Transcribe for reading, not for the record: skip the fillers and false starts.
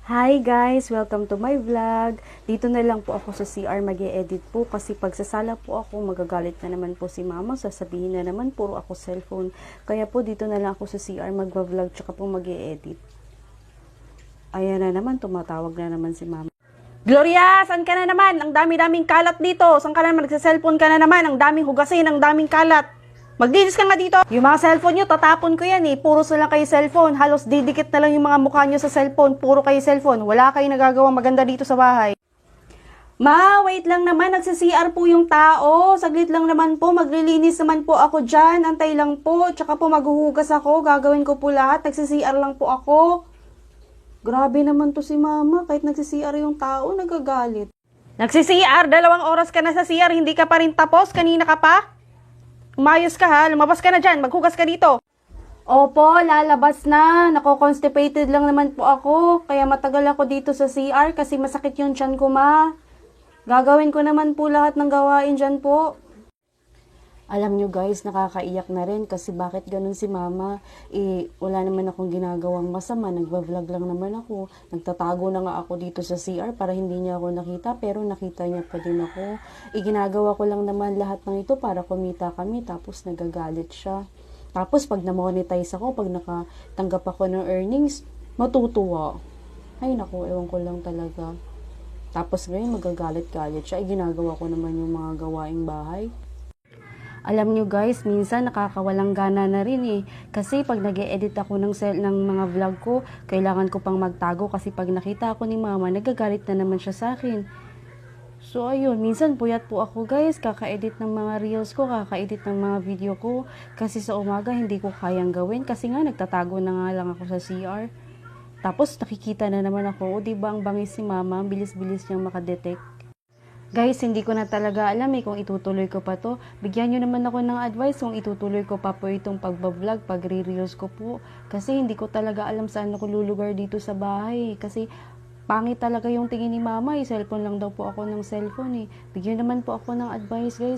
Hi guys! Welcome to my vlog. Dito na lang po ako sa CR mag-e-edit po kasi pagsasala po ako magagalit na naman po si mama. Sasabihin na naman puro ako cellphone. Kaya po dito na lang ako sa CR mag-vlog tsaka po mag-e-edit. Ayan na naman, tumatawag na naman si mama. Gloria! Saan ka na naman? Ang dami-daming kalat dito. Saan ka na naman? Nagsa-cellphone ka na naman. Ang daming hugasin, ang daming kalat. Maglinis ka nga dito. Yung mga cellphone nyo, tatapon ko yan eh. Puro na lang kayo cellphone. Halos didikit na lang yung mga mukha nyo sa cellphone. Puro kayo cellphone. Wala kayo nagagawang maganda dito sa bahay. Ma, wait lang naman. Nagsi-CR po yung tao. Saglit lang naman po. Maglilinis naman po ako dyan. Antay lang po. Tsaka po maghuhugas ako. Gagawin ko po lahat. Nagsi-CR lang po ako. Grabe naman to si mama. Kahit nagsi-CR yung tao, nagagalit. Nagsi-CR? 2 oras ka na sa CR. Hindi ka pa rin tapos? Kanina ka pa? Umayos ka ha, lumabas ka na dyan, maghugas ka dito. Opo, lalabas na. Nako-constipated lang naman po ako. Kaya matagal ako dito sa CR kasi masakit yung tiyan ko, ma. Gagawin ko naman po lahat ng gawain dyan po. Alam nyo guys, nakakaiyak na rin kasi bakit ganun si mama? Wala naman akong ginagawang masama, nagva-vlog lang naman ako. Nagtatago na nga ako dito sa CR para hindi niya ako nakita pero nakita niya pa din ako. Ginagawa ko lang naman lahat ng ito para kumita kami tapos nagagalit siya. Tapos pag na-monetize ako, pag nakatanggap ako ng earnings, matutuwa. Ay naku, ewan ko lang talaga. Tapos ngayon magagalit-galit siya. Ginagawa ko naman yung mga gawaing bahay. Alam nyo guys, minsan nakakawalang gana na rin eh. Kasi pag nag-e-edit ako ng mga vlog ko, kailangan ko pang magtago kasi pag nakita ako ni mama, nagagalit na naman siya sa akin. So ayun, minsan puyat po ako guys, kaka-edit ng mga reels ko, kaka-edit ng mga video ko. Kasi sa umaga hindi ko kayang gawin kasi nga nagtatago na nga lang ako sa CR. Tapos nakikita na naman ako, o diba ang bangis si mama, ang bilis-bilis niyang makadetect. Guys, hindi ko na talaga alam kung itutuloy ko pa to. Bigyan nyo naman ako ng advice kung itutuloy ko pa po itong pagbablog, pagre-reels ko po. Kasi hindi ko talaga alam saan ako lulugar dito sa bahay. Kasi pangit talaga yung tingin ni mama. Cellphone lang daw po ako ng cellphone eh. Bigyan naman po ako ng advice guys.